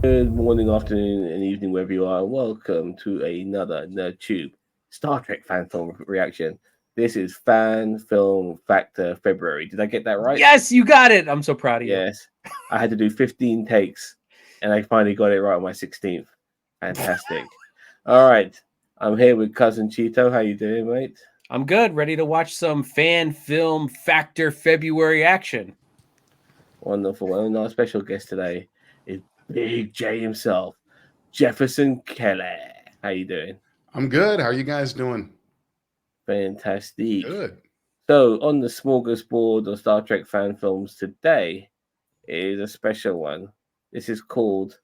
Good morning, afternoon, and evening, wherever you are. Welcome to another NerdTube Star Trek fan film reaction. This is Fan Film Factor February. Did I get that right? Yes, you got it. I'm so proud of you. Yes. I had to do 15 takes, and I finally got it right on my 16th. Fantastic. All right. I'm here with Cousin Cheeto. How you doing, mate? I'm good. Ready to watch some Fan Film Factor February action. Wonderful. And our special guest today is Big J himself, Jefferson Kelly. How you doing? I'm good. How are you guys doing? Fantastic. Good. So on the smorgasbord of Star Trek fan films today is a special one. This is called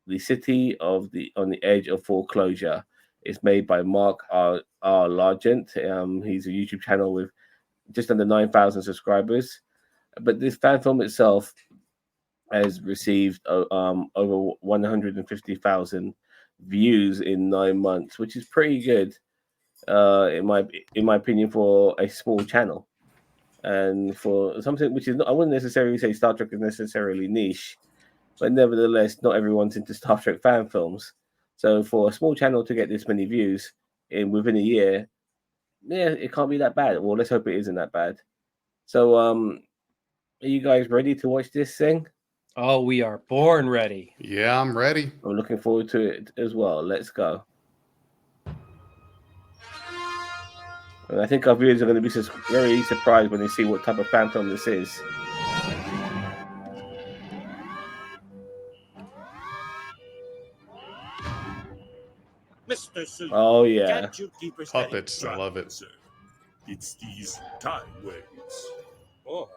The City on the Edge of Foreclosure. It's made by Mark R. Largent. He's a YouTube channel with just under 9,000 subscribers. But this fan film itself has received over 150,000 views in 9 months, which is pretty good, in my opinion, for a small channel, and for something which is not, I wouldn't necessarily say Star Trek is necessarily niche, but nevertheless, not everyone's into Star Trek fan films. So for a small channel to get this many views within a year, yeah, it can't be that bad. Well, let's hope it isn't that bad. So, are you guys ready to watch this thing? Oh, we are born ready. Yeah, I'm ready. I'm looking forward to it as well. Let's go. And I think our viewers are going to be very surprised when they see what type of fan film this is. Mr. Suit. Oh, yeah. Can't you keep her Puppets. steady? I love it. Sir. It's these time waves. Or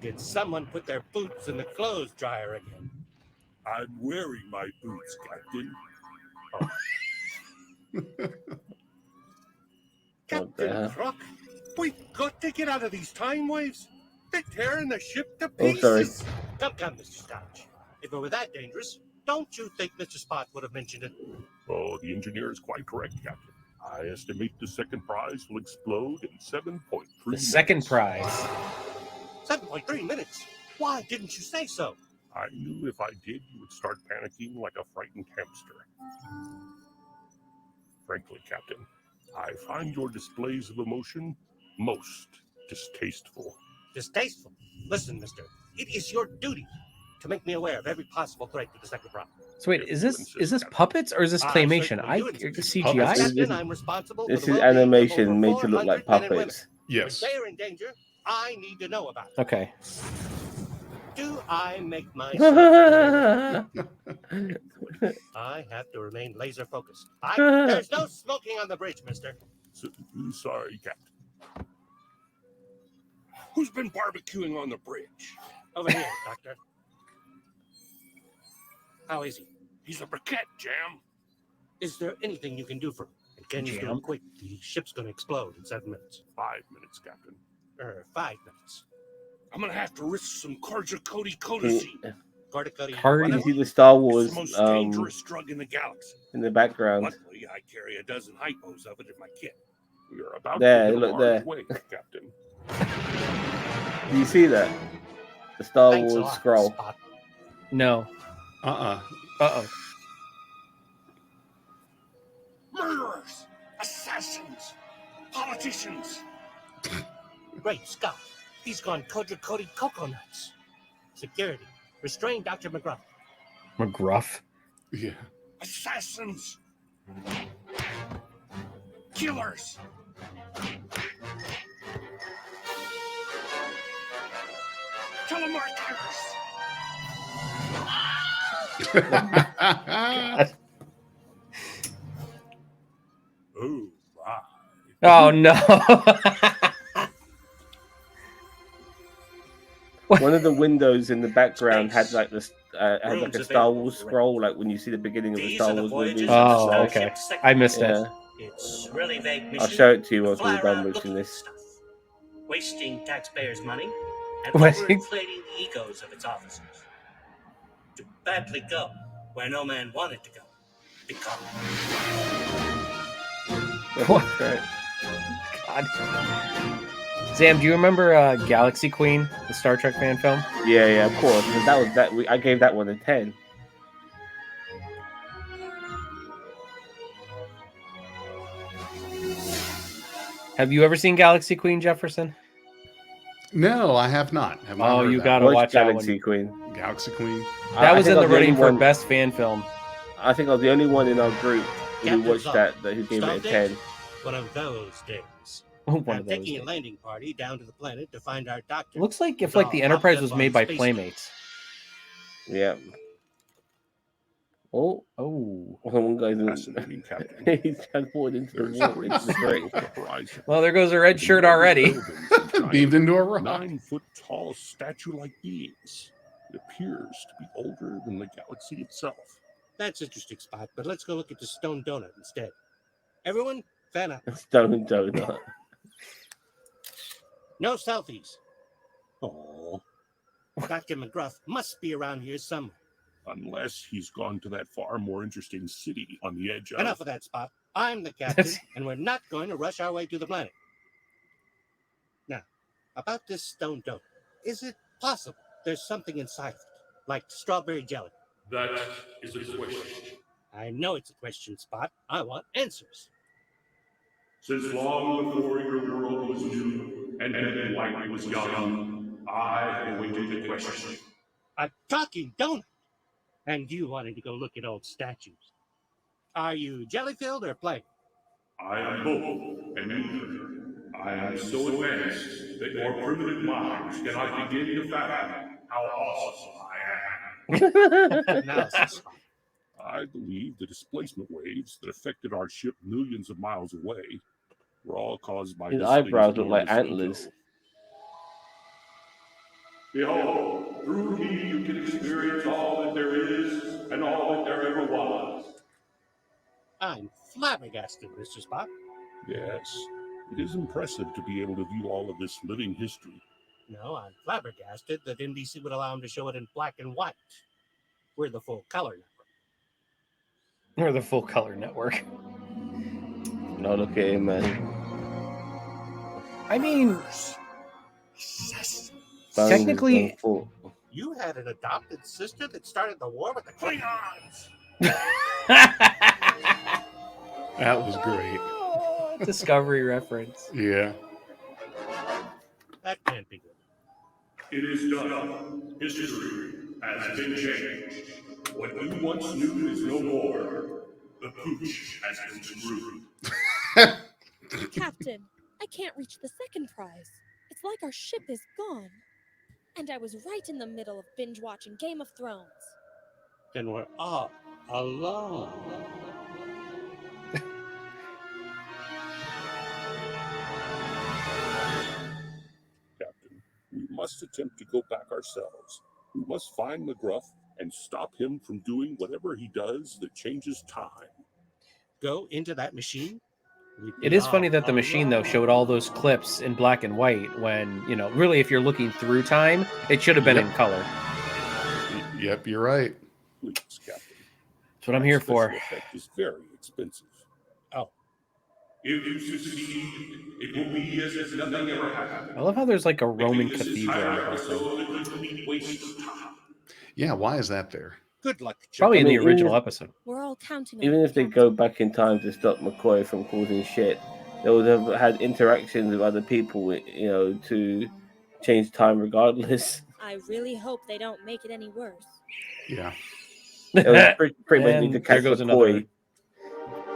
did someone put their boots in the clothes dryer again? I'm wearing my boots, Captain. Captain Croc, we've got to get out of these time waves. They're tearing the ship to pieces. Oh, sorry. Come, Mr. Stouch. If it were that dangerous, don't you think Mr. Spot would have mentioned it? Oh, the engineer is quite correct, Captain. I estimate the second prize will explode in 7.3 The minutes. second prize. 7.3 minutes? Why didn't you say so? I knew if I did, you would start panicking like a frightened hamster. Frankly, Captain, I find your displays of emotion most distasteful. Distasteful? Listen, mister, it is your duty to make me aware of every possible threat to the second prime. So wait, is this puppets or is this claymation? CGI? Captain, I'm responsible This for is the well-being of animation over made to look like 400 men and women. puppets. Yes. When they're in danger, I need to know about it. Okay. Do I make myself I have to remain laser focused. There's no smoking on the bridge, mister. Sorry, Captain. Who's been barbecuing on the bridge? Over here, Doctor. How is he? He's a briquette, Jam. Is there anything you can do for him? And can you do it quick? The ship's going to explode in 7 minutes. 5 minutes, Captain. 5 minutes. I'm gonna have to risk some corticotine. Can you see the Star It's Wars the most dangerous drug in the galaxy. in the background? Luckily, I carry a dozen hypos of it in my kit. We are about There, to hit a look large there. wave, Captain. Do you see that? The Star Thanks a Wars lot, scroll. Spot. No. Uh-uh. Murderers, assassins, politicians. Great Scott. He's gone coated coconuts. Security. Restrain Dr. McGruff. McGruff. Yeah. Assassins. Killers. Telemarketers. Oh, my. Oh no. One of the windows in the background had like this had like a Rooms Star available Wars for scroll, like when you see the beginning of the These Star are the Wars voyages movie. of the Oh, okay. Starship Second I missed Yeah, it. It's really vague I'll mission. show it to you once Fly we're done around watching looking this. for stuff, wasting taxpayers' money and Wasting- overinflating the egos of its officers. To badly go where no man wanted to go. Become. What? Right. God. Sam, do you remember Galaxy Queen, the Star Trek fan film? Yeah, of course. That was that. I gave that one a 10. Have you ever seen Galaxy Queen, Jefferson? No, I have not. Have not Oh, heard you that gotta one. watch Galaxy that Queen. Galaxy Queen. That I was think in I the was running only for one- best fan film. I think I was the only one in our group who Captain watched Zod. that who gave it Stop a date? 10. One of those days. One I'm of those. taking a days. landing party down to the planet to find our doctor. Looks like if It's like all the hopped Enterprise up was on made by space Playmates. Yeah. Oh, Oh. one guy's Fascinating, Captain. he's transported into There is the a water. great Into the sea great. on the horizon. Well, there goes a red shirt Enormous already. buildings and giant Beamed into a rock. 9-foot tall statue-like beings. It appears to be older than the galaxy itself. That's interesting, Spot, but let's go look at the stone donut instead. Everyone, fan up. Stone donut. No selfies. Oh, Dr. McGruff must be around here somewhere. unless he's gone to that far more interesting city on the edge of. Enough of that, Spot. I'm the captain, and we're not going to rush our way to the planet. Now, about this stone donut. Is it possible there's something inside of it, like strawberry jelly? That is a question. I know it's a question, Spot. I want answers. Since long before your world was new and Ben White was young, I awaited the question. A talking donut! And you wanted to go look at old statues. Are you jelly-filled or plain? I am both and neither. I am so advanced that your primitive minds cannot begin to fathom how awesome I am. Analysis, Spot. I believe the displacement waves that affected our ship millions of miles away were all caused by His this eyebrows thing's look like enormous antlers. ego. Behold, through me you can experience all that there is and all that there ever was. I'm flabbergasted, Mr. Spock. Yes, it is impressive to be able to view all of this living history. No, I'm flabbergasted that NBC would allow him to show it in black and white. We're the full color network. We're the full color network. No, look at him, man. I mean, Bones Technically- on foot. You had an adopted sister that started the war with the Klingons. That was great. Discovery reference. Yeah. That can't be good. It is done. History has been changed. What we once knew is no more. The pooch has been screwed. Captain, I can't reach the second prize. It's like our ship is gone. And I was right in the middle of binge watching Game of Thrones. Then we're all alone. Captain, we must attempt to go back ourselves. We must find McGruff and stop him from doing whatever he does that changes time. Go into that machine? We'd be It is all funny that the machine, though, showed all those clips in black and white when, you know, really, if you're looking through time, it should have been Yep. in color. Yep, you're right. Please, Captain. That's what I'm here for. Special effect is very expensive. Oh. If you succeed, it will be as if nothing ever happened. I love how there's like a Roman Making this cathedral. in entire the background. episode a complete waste of time. Yeah, why is that there? Good luck, Chip. Probably in the I mean, original even- episode. We're all counting on Even you, if they Captain. go back in time to stop McCoy from causing shit, they would have had interactions with other people, you know, to change time regardless. I really hope they don't make it any worse. Yeah. It was pretty much need And to there catch goes McCoy.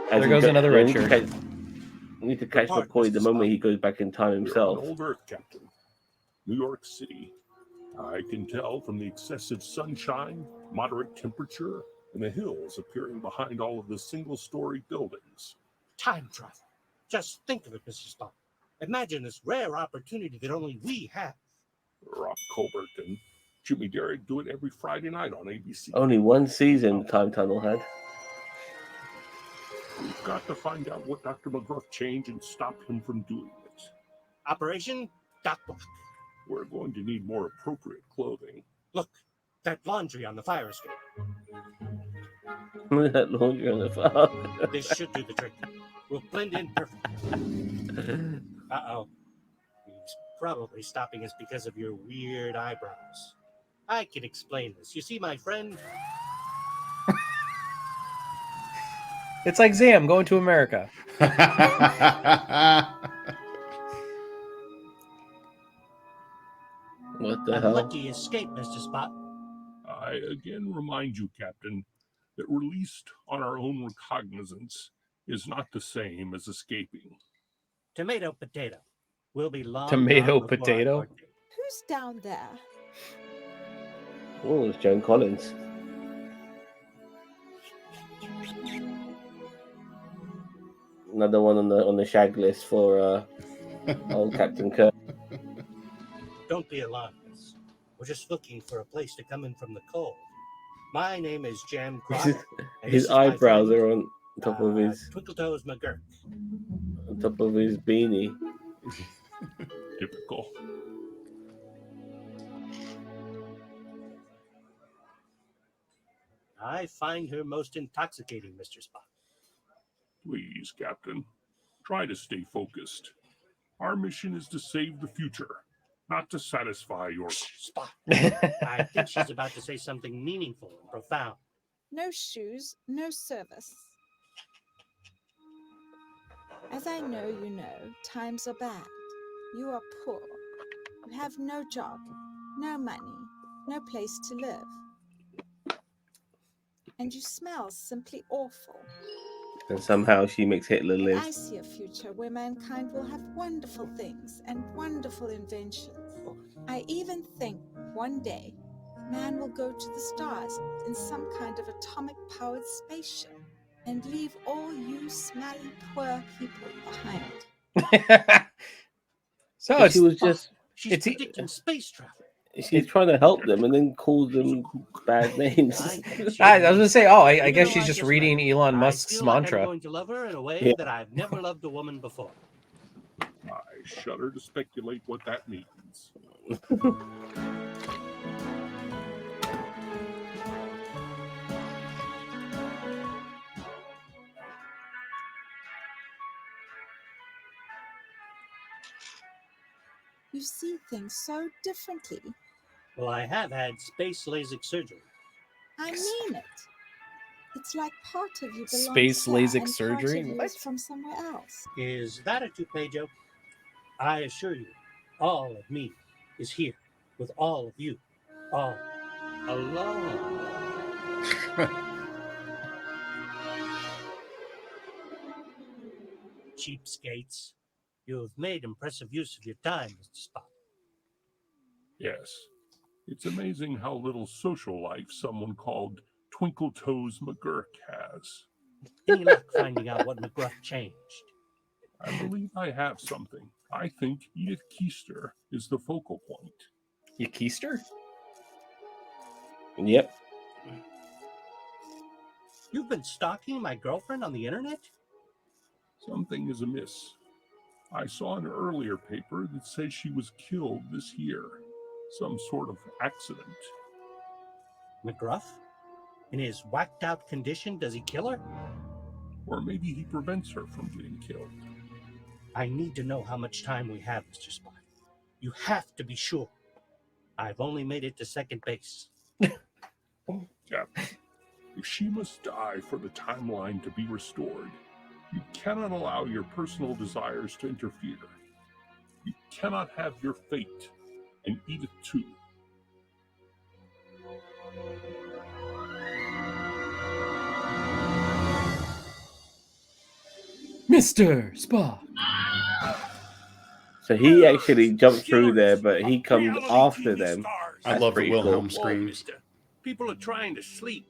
There goes another red shirt. Need to catch Report, McCoy the Mr. moment Spock. he goes back in time We're on himself. old Earth, Captain. New York City. I can tell from the excessive sunshine, moderate temperature, and the hills appearing behind all of the single-story buildings. Time travel. Just think of it, Mr. Spock. Imagine this rare opportunity that only we have. Rock Colbert and Jimmy Derrick do it every Friday night on ABC. Only one season the time tunnel had. We've got to find out what Dr. McGruff changed and stop him from doing it. Operation Doc Block. We're going to need more appropriate clothing. Look, that laundry on the fire escape. That laundry on the fire. This should do the trick. We'll blend in perfectly. Uh-oh. He's probably stopping us because of your weird eyebrows. I can explain this. You see, my friend, It's like Zam going to America. The A hell? lucky escape, Mr. Spot. I again remind you, Captain, that released on our own recognizance is not the same as escaping. Tomato potato. We'll be long Tomato gone before our potato? court date. Who's down there? Oh, it's Joan Collins. Another one on the shag list for old Captain Kirk. Don't be alarmed, miss. We're just looking for a place to come in from the cold. My name is Jam Croft. and this His is my eyebrows friend, are on top of his Twinkletoes McGurk. beanie. Typical. I find her most intoxicating, Mr. Spot. Please, Captain, try to stay focused. Our mission is to save the future, not to satisfy your... Spot. I think she's about to say something meaningful and profound. No shoes, no service. As I know you know, times are bad. You are poor. You have no job, no money, no place to live. And you smell simply awful. And somehow she makes Hitler I live. see a future where mankind will have wonderful things and wonderful inventions. I even think one day man will go to the stars in some kind of atomic-powered spaceship and leave all you smelly poor people behind. So But it's, she was just She's It's- predicting space travel. she's trying to help them and then calls them bad names. I think she I was gonna say, oh, I You guess know, she's I just just reading met Elon I Musk's feel like I'm mantra. going to love her in a way Yeah. that I've never loved a woman before. I shudder to speculate what that means. You see things so differently. Well, I have had space LASIK surgery. I mean it. It's like part of you belongs Space here LASIK and surgery? part of you What? is from somewhere else. Is that a toupee joke? I assure you, all of me is here with all of you, all alone. Cheapskates, you have made impressive use of your time, Mr. Spot. Yes, it's amazing how little social life someone called Twinkletoes McGurk has. Any luck finding out what McGruff changed? I believe I have something. I think Edith Keister is the focal point. You keister? Yep. You've been stalking my girlfriend on the internet? Something is amiss. I saw an earlier paper that says she was killed this year. Some sort of accident. McGruff? In his whacked out condition, does he kill her? Or maybe he prevents her from getting killed. I need to know how much time we have, Mr. Spot. You have to be sure. I've only made it to second base. Captain, if she must die for the timeline to be restored, you cannot allow your personal desires to interfere. You cannot have your fate, and Edith too. Mr. Spock. So he actually jumped through there, but he comes Reality after TV them. stars. I That's love the pretty Wilhelm cool. Whoa, scream. mister. People are trying to sleep.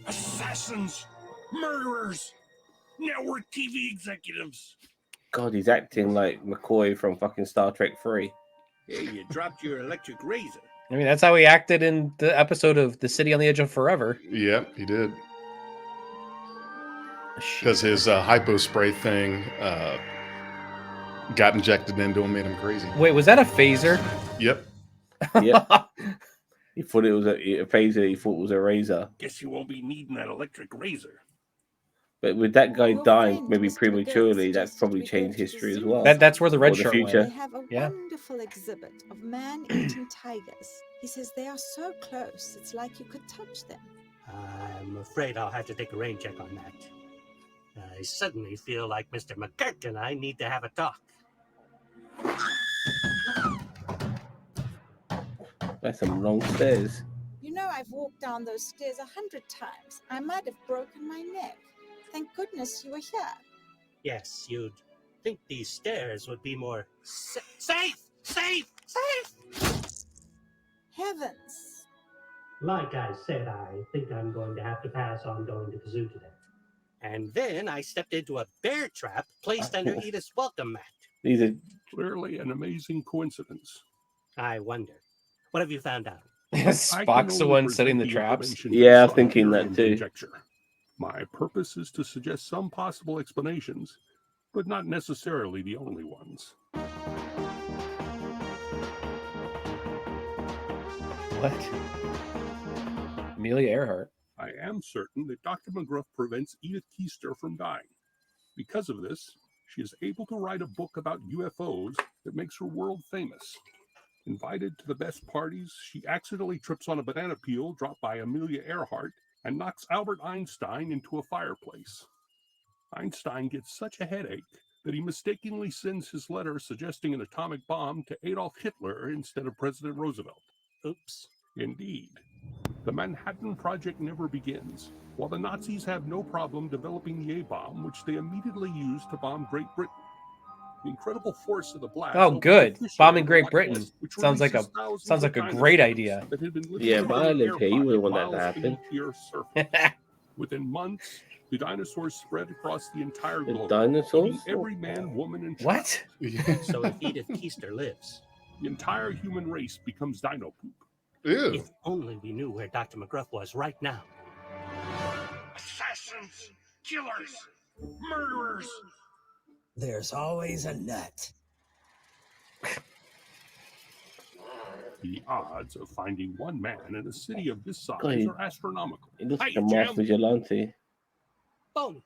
Assassins, murderers, network TV executives. God, he's acting like McCoy from fucking Star Trek 3. Hey, you dropped your electric razor. I mean, that's how he acted in the episode of The City on the Edge of Forever. Yep, he did. Because his hypo spray thing got injected into him, made him crazy. Wait, was that a phaser? Yep. Yep. He thought it was a phaser. He thought it was a razor. Guess you won't be needing that electric razor. But with that guy Your dying friend, maybe Mr. McGurk, prematurely, that's suggested probably we go changed to the history as zoo well. That's where the red Or the shirt future. went. They have a Yeah. wonderful exhibit of man-eating tigers. He says they are so close, it's like you could touch them. I'm afraid I'll have to take a rain check on that. I suddenly feel like Mr. McGurk and I need to have a talk. That's some long stairs. You know, I've walked down those stairs 100 times. I might have broken my neck. Thank goodness you were here. Yes, you'd think these stairs would be more safe! Safe! Safe! Heavens. Like I said, I think I'm going to have to pass on going to the zoo today. And then I stepped into a bear trap placed under Edith's welcome mat. These are Clearly an amazing coincidence. I wonder, what have you found out? Spock's the one setting the traps. Yeah, I was thinking that too. Conjecture. My purpose is to suggest some possible explanations, but not necessarily the only ones. What? Amelia Earhart. I am certain that Dr. McGruff prevents Edith Keister from dying. Because of this, she is able to write a book about UFOs that makes her world famous. Invited to the best parties, she accidentally trips on a banana peel dropped by Amelia Earhart and knocks Albert Einstein into a fireplace. Einstein gets such a headache that he mistakenly sends his letter suggesting an atomic bomb to Adolf Hitler instead of President Roosevelt. Oops. Indeed. The Manhattan Project never begins, while the Nazis have no problem developing the A-bomb, which they immediately use to bomb Great Britain. The incredible force of the blast. Oh, good. Bombing Great Britain. Sounds like a great idea. Yeah, but I live here. You wouldn't want that to happen. Within months, the dinosaurs spread across the entire globe. Dinosaurs? Every man, woman, and child. What? So if Edith Keister lives, the entire human race becomes dino poop. Ew. if only we knew where Dr. McGruff was right now. Assassins, killers, murderers. There's always a nut. The odds of finding one man in a city of this size God, are astronomical. It looks like Hey, a master Jim. vigilante. Boom.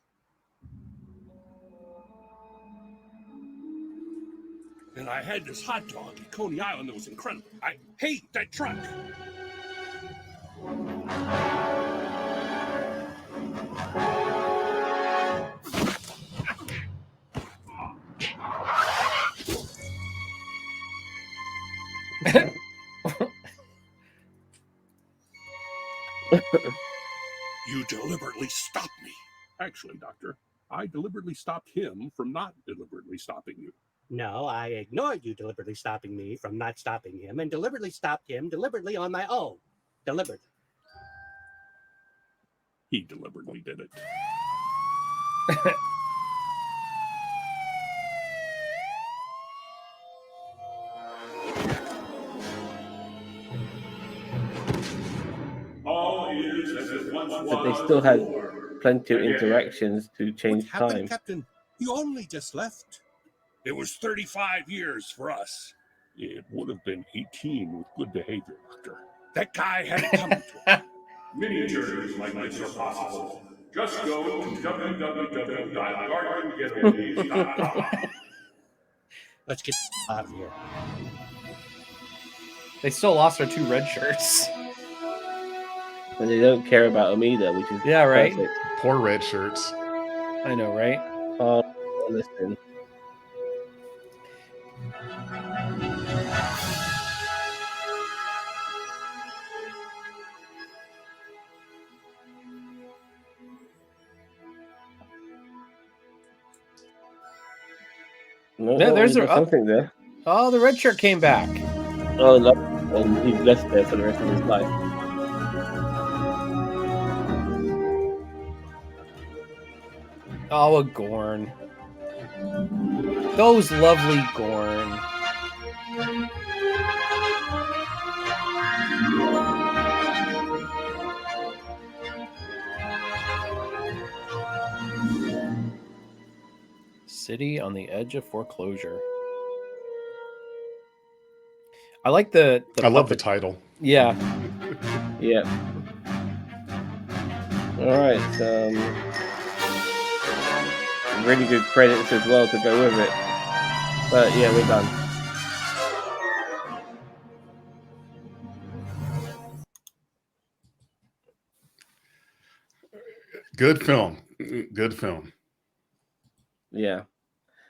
And I had this hot dog at Coney Island that was incredible. I hate that truck. You deliberately stopped me. Actually, Doctor, I deliberately stopped him from not deliberately stopping you. No, I ignored you deliberately stopping me from not stopping him and deliberately stopped him deliberately on my own. Deliberately. He deliberately did it. But they still had plenty of interactions to change What happened, time. Captain? You only just left. It was 35 years for us. It would have been 18 with good behavior, Doctor. That guy had it coming to him. Mini journeys like this are possible. Just go to www.guardiangetaways.com. Let's get out of here. They still lost their 2 red shirts. And they don't care about them either, which is Yeah, right. perfect. Poor red shirts. I know, right? Oh, listen. No, Yeah, there's something there. Oh, the red shirt came back. Oh, no. And he's left there for the rest of his life. Oh, a Gorn. Those lovely Gorn. City on the edge of foreclosure. I like the I love the puppet. title. Yeah. Yeah. All right. Really good credits as well to go with it. But yeah, we're done. Good film. Good film. Yeah.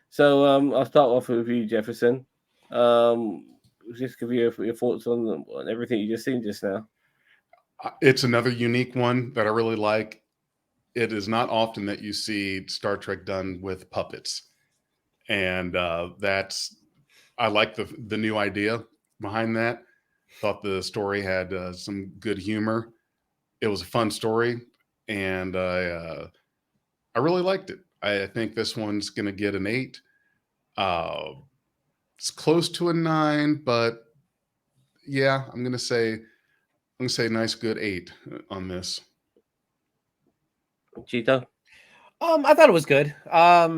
So I'll start off with you, Jefferson. just give you your thoughts on everything you just seen just now. It's another unique one that I really like. It is not often that you see Star Trek done with puppets, and I like the new idea behind that. Thought the story had some good humor. It was a fun story, and I really liked it. I think this one's going to get an 8. It's close to a 9, but yeah, I'm going to say nice, good 8 on this. Cheetah. I thought it was good. I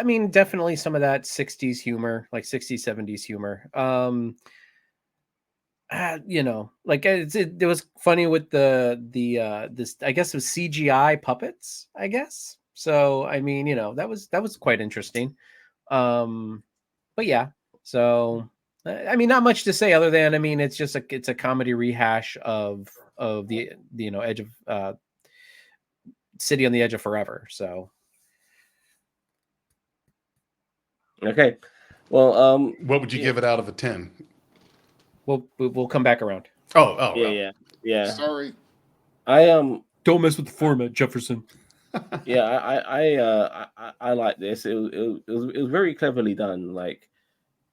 mean, definitely some of that 60s humor, like 60s, 70s humor. You know, like it was funny with this, I guess it was CGI puppets, I guess. So, I mean, you know, that was quite interesting. But yeah, so I mean, not much to say other than, I mean, it's a comedy rehash of the you know, Edge of City on the Edge of Forever. So okay, well, what would you give it out of a 10? We'll come back around. Oh, yeah. Sorry, I don't mess with the format, Jefferson. Yeah, I like this. It was very cleverly done. Like,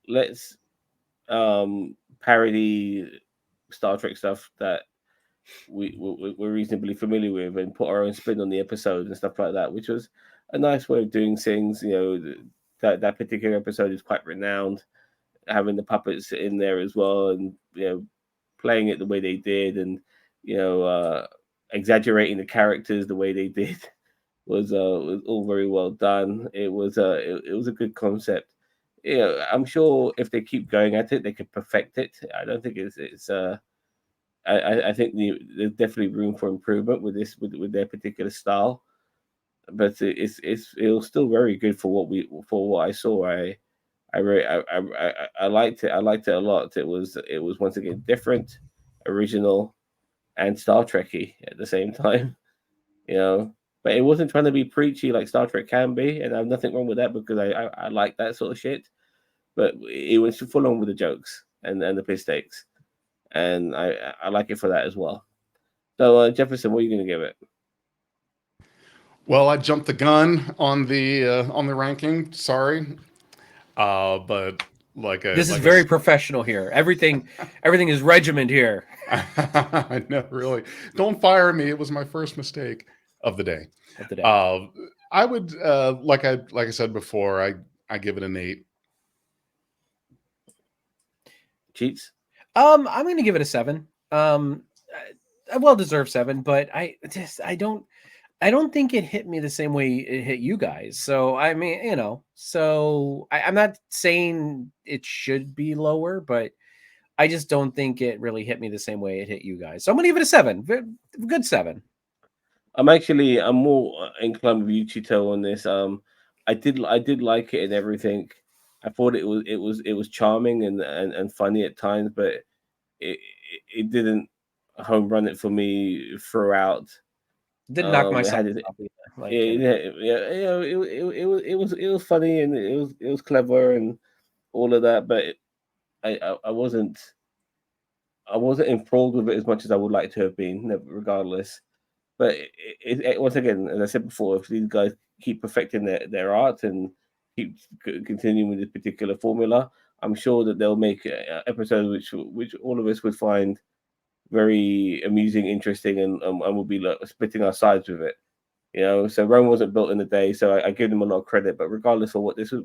let's parody Star Trek stuff that we're reasonably familiar with and put our own spin on the episode and stuff like that, which was a nice way of doing things. You know, that particular episode is quite renowned, having the puppets in there as well, and you know, playing it the way they did, and you know, exaggerating the characters the way they did was all very well done. It was a good concept. You know, I'm sure if they keep going at it, they could perfect it. I don't think it's I think there's definitely room for improvement with this with their particular style, but it was still very good for what I saw. I liked it. I liked it a lot. It was once again different, original, and Star Trekky at the same time. You know, but it wasn't trying to be preachy like Star Trek can be, and I have nothing wrong with that because I like that sort of shit. But it was full on with the jokes and the piss takes, and I like it for that as well. So Jefferson, what are you going to give it? Well, I jumped the gun on the ranking. Sorry, but this is very professional here. Everything is regimented here. I know, really. Don't fire me. It was my first mistake of the day. I would like I said before, I give it an 8. Cheats. I'm going to give it a 7. A well-deserved 7, but I don't think it hit me the same way it hit you guys. So I mean, you know, so I'm not saying it should be lower, but I just don't think it really hit me the same way it hit you guys. So I'm gonna give it a 7. Good 7. I'm more inclined with you, Chito, on this. I did like it and everything. I thought it was charming and funny at times, but it didn't home run it for me throughout. Did knock myself up. It was funny and it was clever and all of that, but I wasn't enthralled with it as much as I would like to have been, regardless. But once again, as I said before, if these guys keep perfecting their art and keep continuing with this particular formula, I'm sure that they'll make episodes which all of us would find very amusing, interesting, and we'll be like, splitting our sides with it. You know, so Rome wasn't built in a day, so I give them a lot of credit. But regardless of what this is,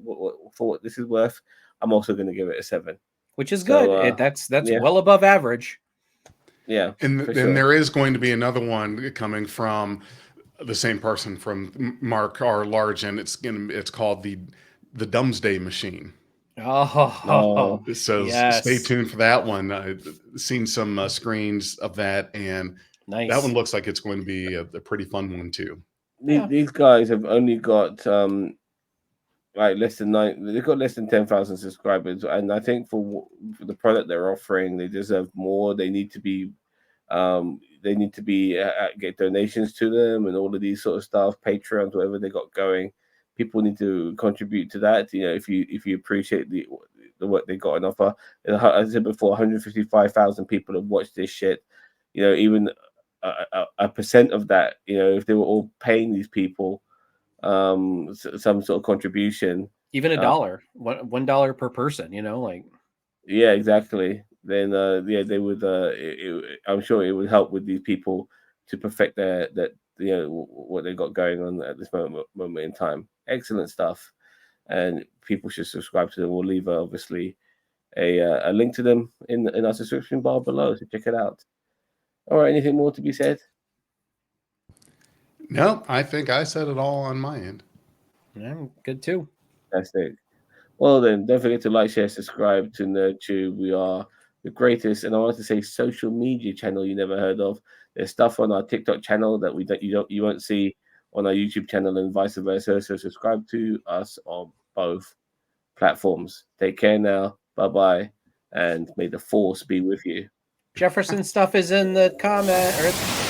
for what this is worth, I'm also going to give it a 7, which is good. That's well above average. Yeah, and then there is going to be another one coming from the same person, from Mark R. Largen. It's called the Doomsday Machine. Oh, so yes. Stay tuned for that one. I've seen some screens of that, and nice. That one looks like it's going to be a pretty fun one too. These guys have only got like less than 9. They've got less than 10,000 subscribers, and I think for the product they're offering, they deserve more. They need to be get donations to them and all of these sort of stuff, Patreons, whatever they got going. People need to contribute to that. You know, if you appreciate the the work they got on offer. And as I said before, 155,000 people have watched this shit. You know, even a percent of that, you know, if they were all paying these people some sort of contribution, even $1 per person, you know, like, yeah, exactly. Then yeah, they would. I'm sure it would help with these people to perfect that you know what they got going on at this moment in time. Excellent stuff, and people should subscribe to them. We'll leave obviously a link to them in our subscription bar below, so check it out. All right, anything more to be said? No, I think I said it all on my end. Yeah, good too. Fantastic. Well then, don't forget to like, share, subscribe to NerdTube. We are the greatest, and I want to say social media channel you never heard of. There's stuff on our TikTok channel that you won't see on our YouTube channel, and vice versa. So subscribe to us on both platforms. Take care now. Bye bye, and may the force be with you. Jefferson stuff is in the comment or